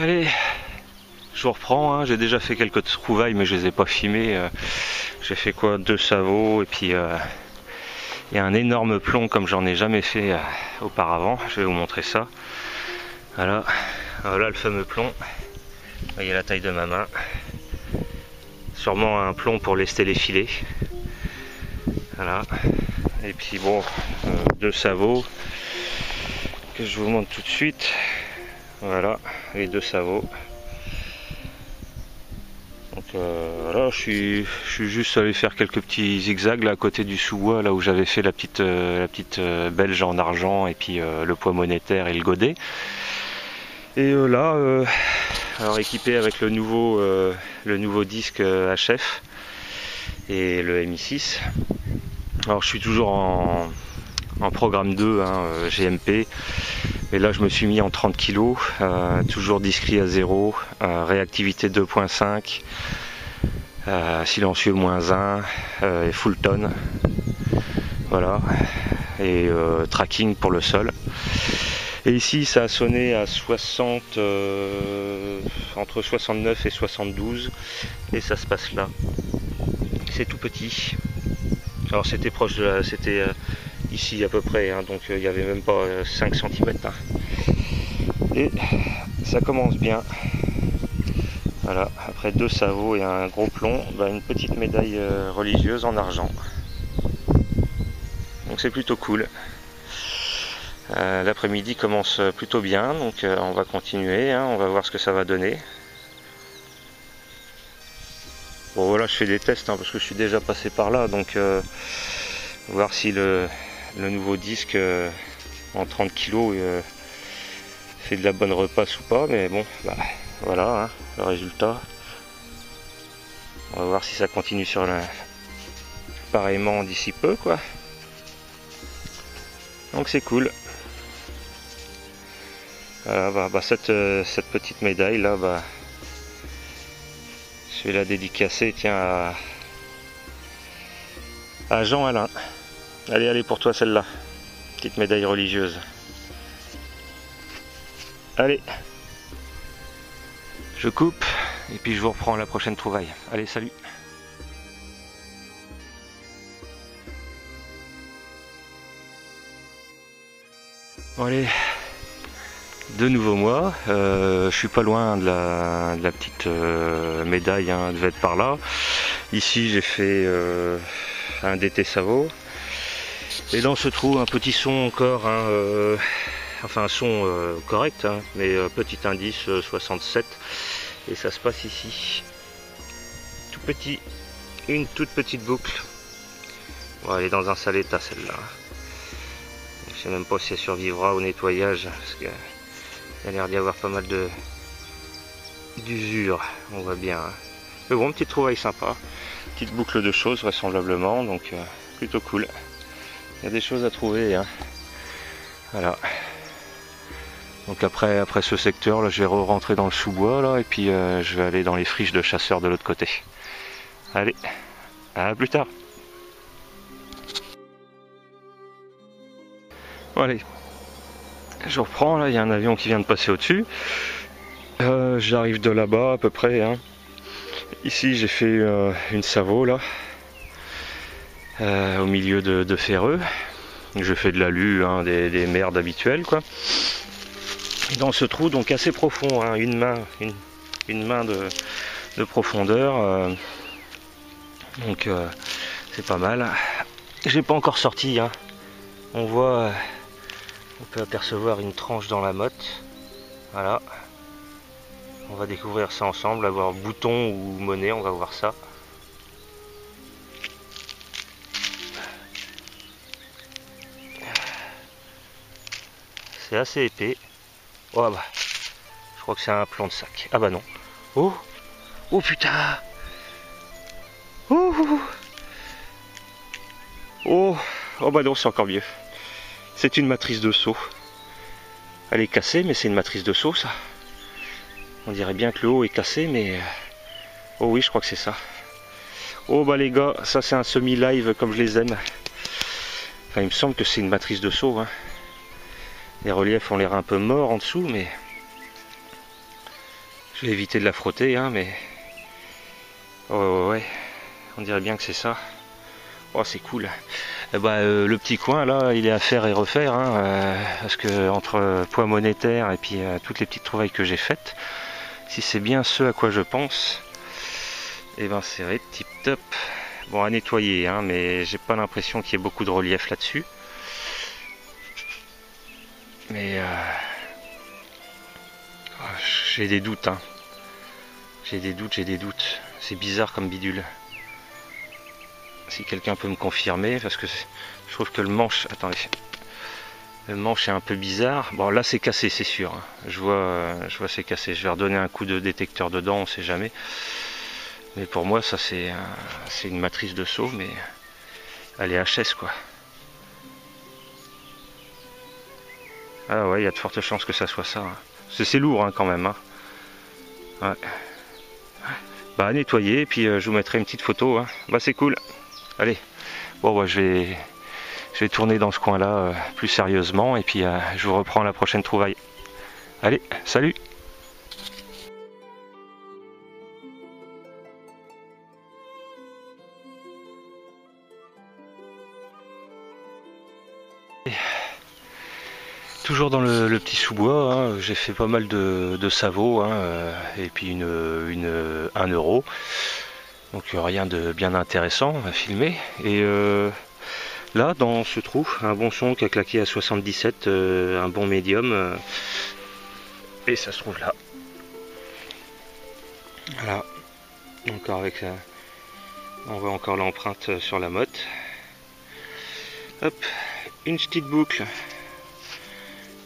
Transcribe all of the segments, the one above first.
Allez, je vous reprends, hein. J'ai déjà fait quelques trouvailles mais je les ai pas filmées. J'ai fait quoi, 2 savots et puis il y a un énorme plomb comme j'en ai jamais fait auparavant. Je vais vous montrer ça. Voilà, voilà le fameux plomb. Vous voyez la taille de ma main. Sûrement un plomb pour lester les filets. Voilà. Et puis bon, 2 savots que je vous montre tout de suite. Voilà, les 2 savots. Donc voilà, je suis juste allé faire quelques petits zigzags là à côté du sous-bois, là où j'avais fait la petite belge en argent et puis le poids monétaire et le godet. Et là, alors équipé avec le nouveau disque HF et le MI6. Alors je suis toujours en programme 2, hein, GMP. Et là je me suis mis en 30 kg, toujours discret à 0, réactivité 2.5, silencieux -1, et full tone. Voilà. Et tracking pour le sol. Et ici ça a sonné à 60, entre 69 et 72, et ça se passe là. C'est tout petit. Alors c'était proche de la, c'était ici à peu près, hein, donc il n'y avait même pas 5 cm. Hein. Et ça commence bien. Voilà, après 2 savots et un gros plomb, bah une petite médaille religieuse en argent. Donc c'est plutôt cool. L'après-midi commence plutôt bien, donc on va continuer, hein, on va voir ce que ça va donner. Bon voilà, je fais des tests, hein, parce que je suis déjà passé par là, donc voir si le nouveau disque en 30 kg fait de la bonne repasse ou pas, mais bon, bah, voilà, hein, le résultat. On va voir si ça continue sur le pareillement d'ici peu, quoi. Donc c'est cool. Voilà, bah, cette petite médaille là, bah, je vais la dédicacer, tiens, à Jean Alain. Allez, pour toi celle-là, petite médaille religieuse. Allez, je coupe et puis je vous reprends à la prochaine trouvaille. Allez, salut. Bon allez, de nouveau moi, je suis pas loin de la petite médaille, hein, devait être par là. Ici j'ai fait un DT Savot. Et dans ce trou, un petit son encore, hein, enfin un son correct, hein, mais petit indice 67. Et ça se passe ici. Tout petit, une toute petite boucle. Bon, elle est dans un sale état celle-là. Je sais même pas si elle survivra au nettoyage, parce qu'il y a l'air d'y avoir pas mal d'usure, on voit bien. Hein. Mais bon, petite trouvaille sympa. Petite boucle de choses vraisemblablement, donc plutôt cool. Il y a des choses à trouver, hein. Voilà. Donc après ce secteur, là, je vais rentrer dans le sous-bois, là, et puis je vais aller dans les friches de chasseurs de l'autre côté. Allez, à plus tard. Bon, allez, je reprends, là, il y a un avion qui vient de passer au-dessus. J'arrive de là-bas à peu près, hein. Ici j'ai fait une Savot, là. Au milieu de ferreux. Je fais de l'alu, hein, des merdes habituelles, quoi. Et dans ce trou, donc assez profond, hein, une main de profondeur, donc c'est pas mal. J'ai pas encore sorti, hein. On voit, on peut apercevoir une tranche dans la motte. Voilà. On va découvrir ça ensemble, avoir bouton ou monnaie, on va voir ça. C'est assez épais. Oh bah, je crois que c'est un plan de sac. Ah bah non. Oh, oh putain. Oh, oh, oh bah non, c'est encore mieux. C'est une matrice de seau. Elle est cassée, mais c'est une matrice de seau, ça. On dirait bien que le haut est cassé, mais oh oui, je crois que c'est ça. Oh bah les gars, ça c'est un semi-live comme je les aime. Enfin, il me semble que c'est une matrice de seau, hein. Les reliefs ont l'air un peu morts en dessous, mais Je vais éviter de la frotter, hein, mais... Oh, ouais, on dirait bien que c'est ça. Oh, c'est cool. Le petit coin là, il est à faire et refaire, hein, parce que entre poids monétaire et puis toutes les petites trouvailles que j'ai faites, si c'est bien ce à quoi je pense, et ben c'est tip top. Bon, à nettoyer, hein, mais j'ai pas l'impression qu'il y ait beaucoup de relief là-dessus. Mais j'ai des doutes, hein. J'ai des doutes. C'est bizarre comme bidule. Si quelqu'un peut me confirmer, parce que je trouve que le manche... Attendez. Le manche est un peu bizarre. Bon, là c'est cassé, c'est sûr. Hein. Je vois c'est cassé. Je vais redonner un coup de détecteur dedans, on sait jamais. Mais pour moi, ça c'est une matrice de saut, mais elle est HS, quoi. Ah ouais, il y a de fortes chances que ça soit ça. Hein. C'est lourd, hein, quand même. Hein. Ouais. Bah, à nettoyer, et puis je vous mettrai une petite photo. Hein. Bah, c'est cool. Allez, bon, bah, je vais tourner dans ce coin-là plus sérieusement, et puis je vous reprends la prochaine trouvaille. Allez, salut! Toujours dans le petit sous-bois, hein, j'ai fait pas mal de savots, hein, et puis 1 euro. Donc rien de bien intéressant à filmer. Et là, dans ce trou, un bon son qui a claqué à 77, un bon médium. Et ça se trouve là. Voilà. Encore avec on voit encore l'empreinte sur la motte. Hop, une petite boucle.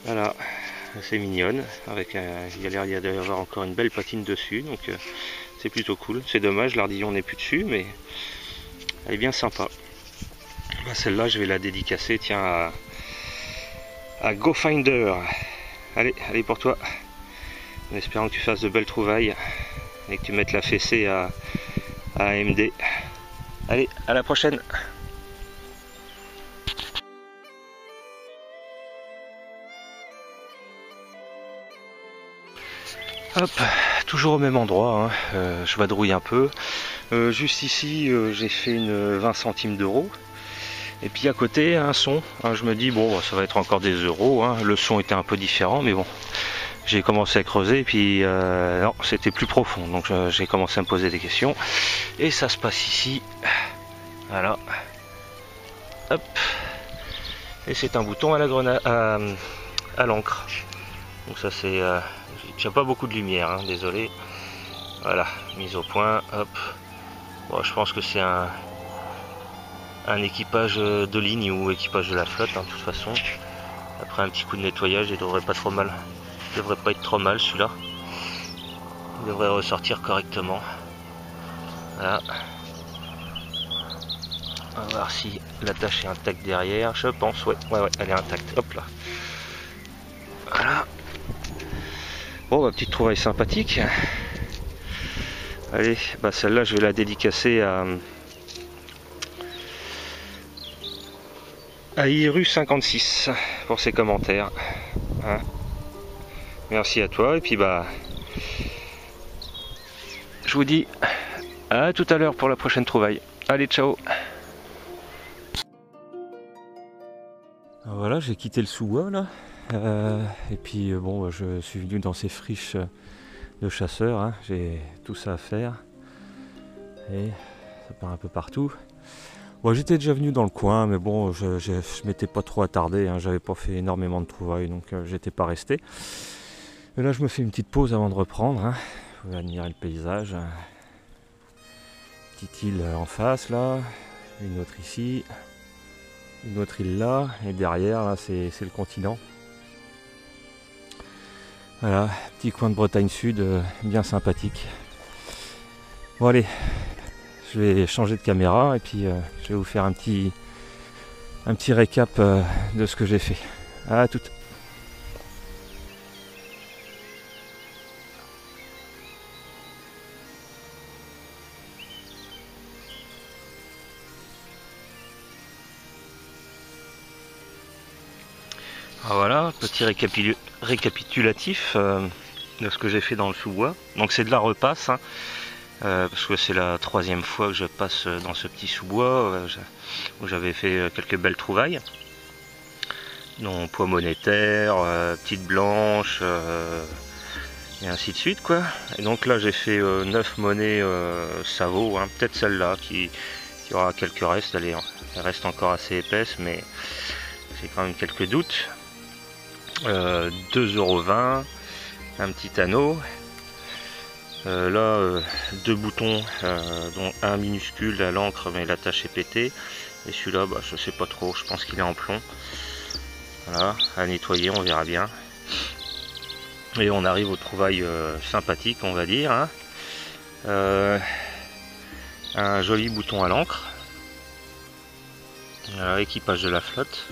Voilà, c'est mignonne. Avec il y a l'air d'y avoir encore une belle patine dessus, donc c'est plutôt cool. C'est dommage, l'ardillon n'est plus dessus, mais elle est bien sympa. Bah, celle-là, je vais la dédicacer, tiens, à GoFinder. Allez, allez pour toi. En espérant que tu fasses de belles trouvailles et que tu mettes la fessée à AMD. Allez, à la prochaine. Hop, toujours au même endroit, hein. Je vadrouille un peu. Juste ici, j'ai fait une 20 centimes d'euros. Et puis à côté, un son. Hein, je me dis, bon, ça va être encore des euros. Hein. Le son était un peu différent, mais bon. J'ai commencé à creuser, et puis non, c'était plus profond. Donc j'ai commencé à me poser des questions. Et ça se passe ici. Voilà. Hop. Et c'est un bouton à la grenade, à l'encre. Donc ça c'est... j'ai pas beaucoup de lumière, hein, désolé. Voilà, mise au point, hop. Bon, je pense que c'est un équipage de ligne ou équipage de la flotte, hein, de toute façon. Après un petit coup de nettoyage, il devrait pas trop mal. Il devrait pas être trop mal celui-là. Il devrait ressortir correctement. Voilà. On va voir si l'attache est intacte derrière. Je pense, ouais, elle est intacte. Hop là. Voilà. Bon, bah, petite trouvaille sympathique. Allez, bah celle-là, je vais la dédicacer à Iru56 pour ses commentaires. Hein. Merci à toi, et puis bah, je vous dis à tout à l'heure pour la prochaine trouvaille. Allez, ciao! Voilà, j'ai quitté le sous-bois là, et puis bon, je suis venu dans ces friches de chasseurs, hein. J'ai tout ça à faire, et ça part un peu partout. Bon, j'étais déjà venu dans le coin, mais bon, je m'étais pas trop attardé, hein. J'avais pas fait énormément de trouvailles, donc j'étais pas resté. Et là, je me fais une petite pause avant de reprendre, hein. Vous pouvez admirer le paysage. Petite île en face là, une autre ici. Une autre île là, et derrière là c'est le continent. Voilà, petit coin de Bretagne Sud, bien sympathique. Bon allez, je vais changer de caméra et puis je vais vous faire un petit récap de ce que j'ai fait. À toutes. Voilà, petit récapitulatif. de ce que j'ai fait dans le sous-bois. Donc c'est de la repasse, hein, parce que c'est la 3e fois que je passe dans ce petit sous-bois où j'avais fait quelques belles trouvailles. Donc poids monétaire, petite blanche, et ainsi de suite quoi. Et donc là j'ai fait 9 monnaies Savo, hein, peut-être celle-là qui aura quelques restes, elle reste encore assez épaisse, mais j'ai quand même quelques doutes. 2,20 €, un petit anneau. Là, 2 boutons, dont un minuscule à l'encre, mais la tache est pétée. Et celui-là, bah, je sais pas trop, je pense qu'il est en plomb. Voilà, à nettoyer, on verra bien. Et on arrive aux trouvailles sympathiques, on va dire. Hein. Un joli bouton à l'encre. Équipage de la flotte.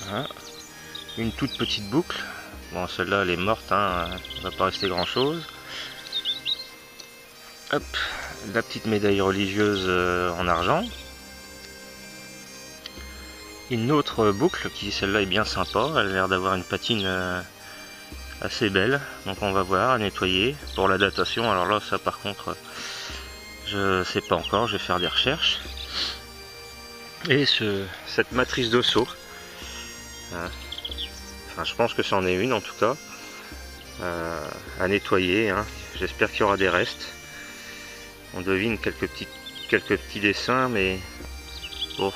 Voilà. Une toute petite boucle. Bon, celle-là, elle est morte, hein. Il ne va pas rester grand-chose. Hop, la petite médaille religieuse en argent. Une autre boucle qui, celle-là, est bien sympa. Elle a l'air d'avoir une patine assez belle. Donc on va voir, à nettoyer. Pour la datation, alors là, ça par contre, je sais pas encore. Je vais faire des recherches. Et cette matrice de seau. Enfin, je pense que c'en est une en tout cas. À nettoyer. Hein. J'espère qu'il y aura des restes. On devine quelques petits dessins, mais bon.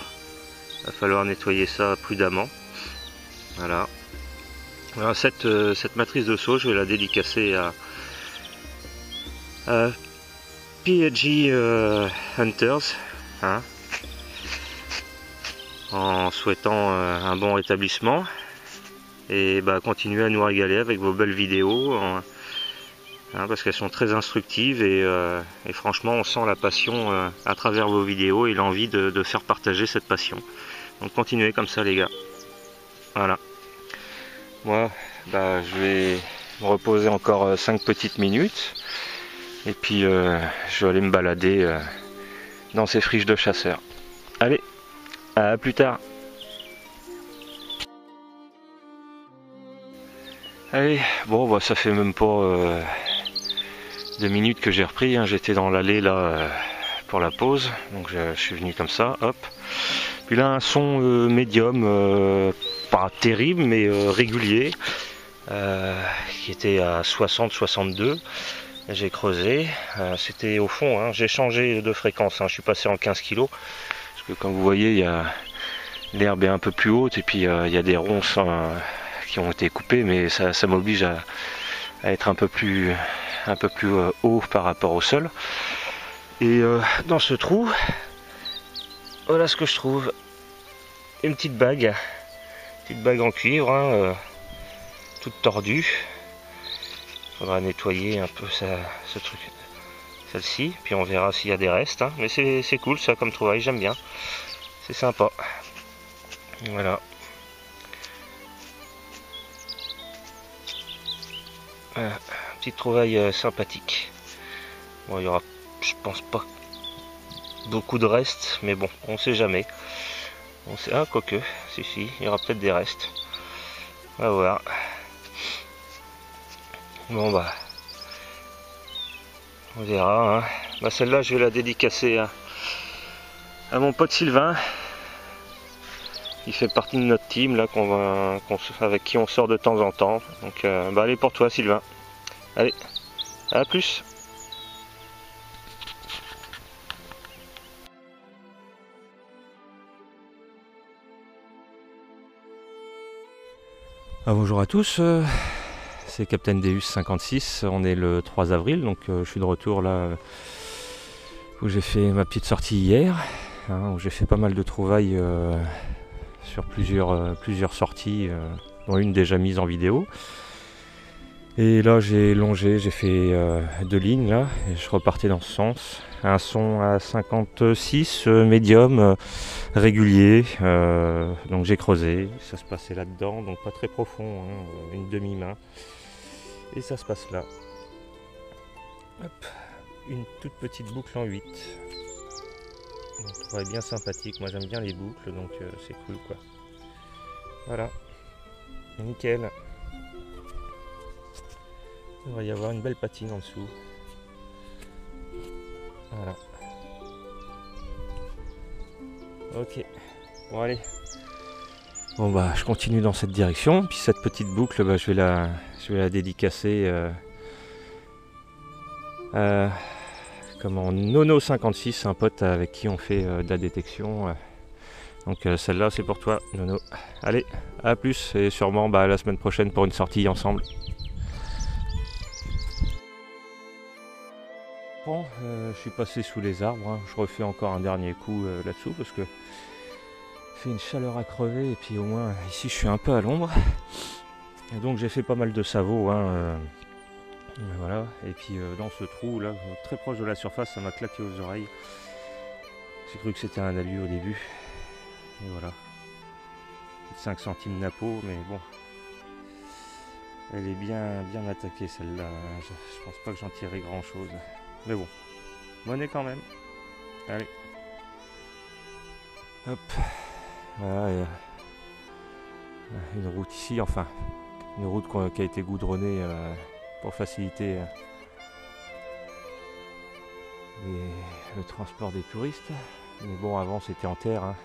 Va falloir nettoyer ça prudemment. Voilà. Alors cette matrice de seau, je vais la dédicacer à PG Hunters, hein, en souhaitant un bon rétablissement et bah, continuez à nous régaler avec vos belles vidéos, hein, parce qu'elles sont très instructives et franchement on sent la passion à travers vos vidéos et l'envie de faire partager cette passion. Donc continuez comme ça les gars. Voilà. Moi, bah, je vais me reposer encore 5 petites minutes. Et puis je vais aller me balader dans ces friches de chasseurs. Allez, à plus tard. Allez, bon bah ça fait même pas 2 minutes que j'ai repris. Hein. J'étais dans l'allée là pour la pause. Donc je suis venu comme ça, hop. Puis là un son médium, pas terrible mais régulier, qui était à 60-62. J'ai creusé, c'était au fond, hein. J'ai changé de fréquence, hein. Je suis passé en 15 kg, parce que comme vous voyez l'herbe est un peu plus haute et puis il y a des ronces qui ont été coupées, mais ça m'oblige à être un peu plus haut par rapport au sol. Et dans ce trou, voilà ce que je trouve. Une petite bague en cuivre, hein, toute tordue. Faudra nettoyer un peu ce truc, celle-ci, puis on verra s'il y a des restes. Hein. Mais c'est cool ça comme trouvaille, j'aime bien. C'est sympa. Voilà. Petite trouvaille sympathique. Bon, il y aura, je pense pas, beaucoup de restes, mais bon, on sait jamais. On sait, ah, quoique, si, il y aura peut-être des restes. On va voir. Bon bah, on verra. Hein. Bah, celle-là, je vais la dédicacer à mon pote Sylvain. Il fait partie de notre team là avec qui on sort de temps en temps. Donc bah, allez pour toi Sylvain. Allez, à plus. Bonjour à tous, c'est Captain Deus 56, on est le 3 avril, donc je suis de retour là où j'ai fait ma petite sortie hier, hein, où j'ai fait pas mal de trouvailles sur plusieurs sorties, dont une déjà mise en vidéo. Et là j'ai longé, j'ai fait 2 lignes là, et je repartais dans ce sens. Un son à 56, médium, régulier, donc j'ai creusé, ça se passait là-dedans, donc pas très profond, hein, une demi-main. Et ça se passe là. Hop, une toute petite boucle en 8. On trouverait bien sympathique, moi j'aime bien les boucles, donc c'est cool quoi. Voilà, nickel. Il va y avoir une belle patine en dessous. Voilà. Ok. Bon allez. Bon bah je continue dans cette direction. Puis cette petite boucle, bah, je vais la dédicacer comme en Nono 56, un pote avec qui on fait de la détection. Donc celle-là c'est pour toi Nono. Allez, à plus et sûrement la semaine prochaine pour une sortie ensemble. Bon, je suis passé sous les arbres, hein. Je refais encore un dernier coup là-dessous parce que il fait une chaleur à crever et puis au moins ici je suis un peu à l'ombre. Et donc j'ai fait pas mal de savot, hein, voilà. Et puis dans ce trou là, très proche de la surface, ça m'a claqué aux oreilles. J'ai cru que c'était un alu au début. Et voilà. 5 centimes napo, mais bon. Elle est bien attaquée celle-là. Je pense pas que j'en tirerai grand chose. Mais bon. Monnaie quand même. Allez. Hop. Voilà. Une route ici, enfin. Une route qui a été goudronnée pour faciliter le transport des touristes. Mais bon, avant c'était en terre, hein.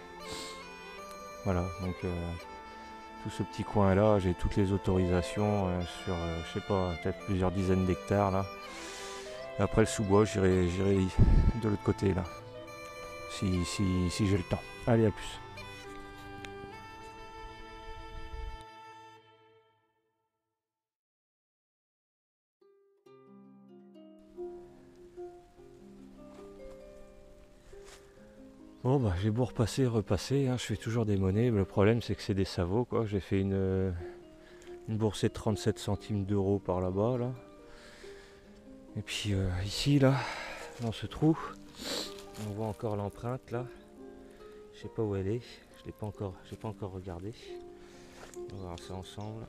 Voilà, donc tout ce petit coin là, j'ai toutes les autorisations sur, je sais pas, peut-être plusieurs dizaines d'hectares là. Et après le sous-bois, j'irai de l'autre côté là, si j'ai le temps. Allez, à plus. Bon bah j'ai beau repasser, hein, je fais toujours des monnaies, mais le problème c'est que c'est des savots quoi. J'ai fait une boursée de 37 centimes d'euros par là-bas là. Et puis ici là, dans ce trou, on voit encore l'empreinte là. Je sais pas où elle est, j'ai pas encore regardé. On va voir ça ensemble.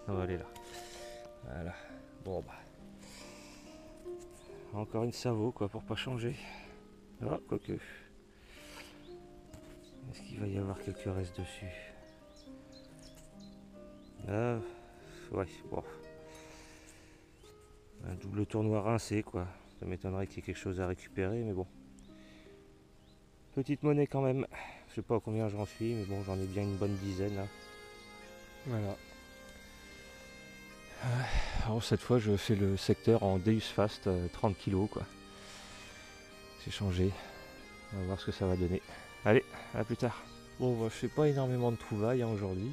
On va aller là. Voilà. Bon bah. Encore une savot quoi pour pas changer. Ah, quoique. Est-ce qu'il va y avoir quelques restes dessus? Ah, ouais, bon. Un double tournoi rincé, quoi. Ça m'étonnerait qu'il y ait quelque chose à récupérer, mais bon. Petite monnaie quand même. Je sais pas à combien j'en suis, mais bon, j'en ai bien une bonne dizaine là. Voilà. Alors cette fois, je fais le secteur en Deus Fast, 30 kg, quoi. C'est changé. On va voir ce que ça va donner. Allez, à plus tard. Bon, bah, je fais pas énormément de trouvailles hein, aujourd'hui.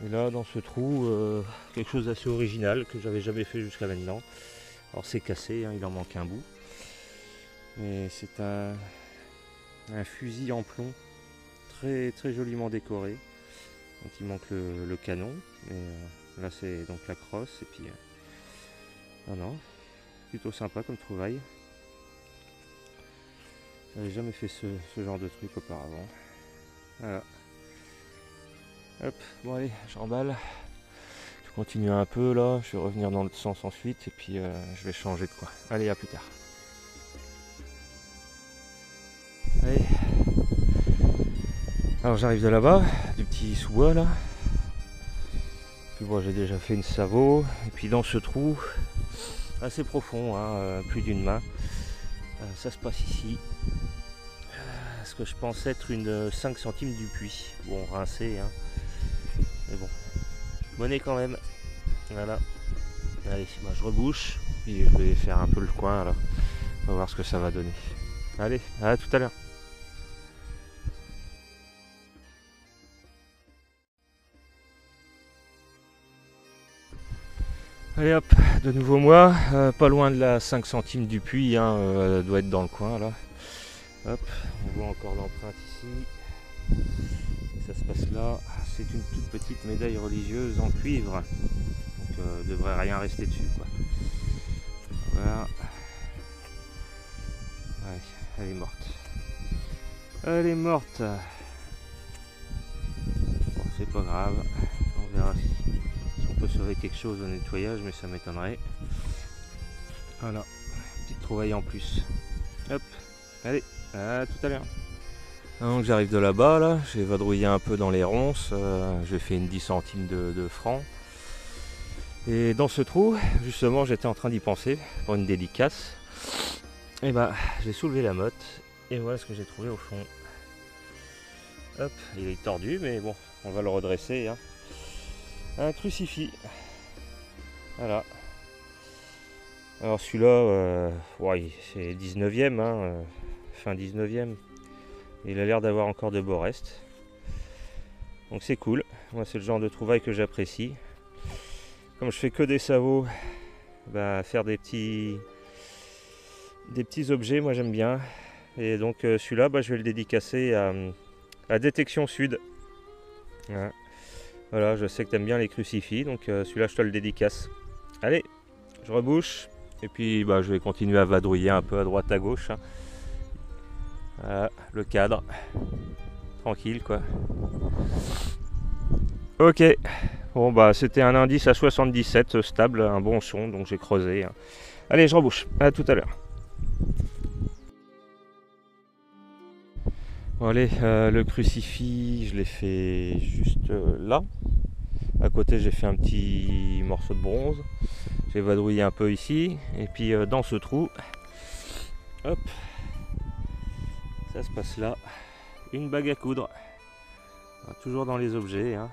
Et là, dans ce trou, quelque chose d'assez original que j'avais jamais fait jusqu'à maintenant. Alors c'est cassé, hein, il en manque un bout. Mais c'est un fusil en plomb, très joliment décoré. Donc il manque le canon. Mais là c'est donc la crosse. Et puis, non, plutôt sympa comme trouvaille. J'avais jamais fait ce genre de truc auparavant. Voilà. Hop, bon allez, j'emballe. Je continue un peu là, je vais revenir dans l'autre sens ensuite et puis je vais changer de coin. Allez, à plus tard. Allez. Alors j'arrive de là-bas, du petit sous-bois là. Puis bon, j'ai déjà fait une savot. Et puis dans ce trou, assez profond, hein, plus d'une main, ça se passe ici. Ce que je pense être une 5 centimes du puits. Bon, rincé, hein. Mais bon, monnaie quand même. Voilà. Allez, bah, je rebouche. Puis je vais faire un peu le coin là. On va voir ce que ça va donner. Allez, à tout à l'heure. Allez hop, de nouveau moi, pas loin de la 5 centimes du puits, hein, elle doit être dans le coin là. Hop, on voit encore l'empreinte ici. Et ça se passe là. C'est une toute petite médaille religieuse en cuivre. Donc devrait rien rester dessus quoi. Voilà. Ouais, elle est morte. Elle est morte. Bon, c'est pas grave. On verra si on peut sauver quelque chose au nettoyage, mais ça m'étonnerait. Voilà. Petite trouvaille en plus. Hop. Allez. À tout à l'heure. Donc j'arrive de là-bas, là, j'ai vadrouillé un peu dans les ronces, j'ai fait une 10 centimes de francs. Et dans ce trou, justement, j'étais en train d'y penser pour une dédicace. Et bah, j'ai soulevé la motte et voilà ce que j'ai trouvé au fond. Hop, il est tordu, mais bon, on va le redresser. Hein. Un crucifix. Voilà. Alors celui-là, ouais, c'est 19e, hein, fin 19e. Il a l'air d'avoir encore de beaux restes. Donc c'est cool. Moi, c'est le genre de trouvaille que j'apprécie. Comme je fais que des savots, bah, faire des petits objets, moi j'aime bien. Et donc celui-là, bah, je vais le dédicacer à Détection Sud. Ouais. Voilà, je sais que tu aimes bien les crucifix, donc celui-là je te le dédicace. Allez, je rebouche. Et puis bah, je vais continuer à vadrouiller un peu à droite à gauche. Hein. Voilà, le cadre. Tranquille quoi. Ok. Bon bah c'était un indice à 77 stable, un bon son, donc j'ai creusé. Hein. Allez, je rebouche. À tout à l'heure. Bon allez, le crucifix, je l'ai fait juste là. À côté, j'ai fait un petit morceau de bronze. J'ai vadrouillé un peu ici. Et puis dans ce trou, hop, ça se passe là. Une bague à coudre. Toujours dans les objets. Hein.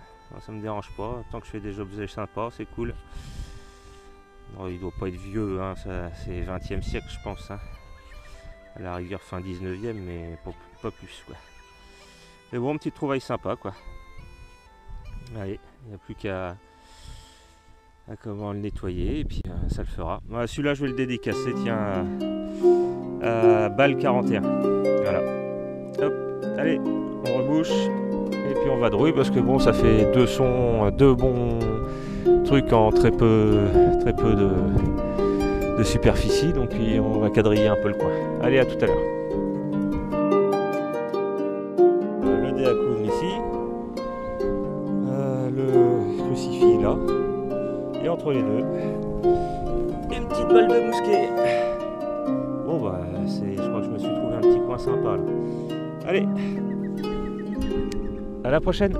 Ça me dérange pas. Tant que je fais des objets sympas, c'est cool. Bon, il doit pas être vieux. Hein. C'est 20e siècle, je pense. Hein. À la rigueur, fin 19e, mais pas plus. Quoi. Mais bon, petite trouvaille sympa. Quoi. Allez, il n'y a plus qu'à comment le nettoyer et puis ça le fera. Voilà, celui-là je vais le dédicacer, tiens, à balle 41. Voilà. Hop, allez, on rebouche et puis on vadrouille parce que bon, ça fait deux sons, deux bons trucs en très peu de superficie, donc on va quadriller un peu le coin. Allez, à tout à l'heure. Le dé à coudre ici. Le crucifix là, et entre les deux, une petite balle de mousquet. Bon bah, je crois que je me suis trouvé un petit coin sympa là. Allez, à la prochaine.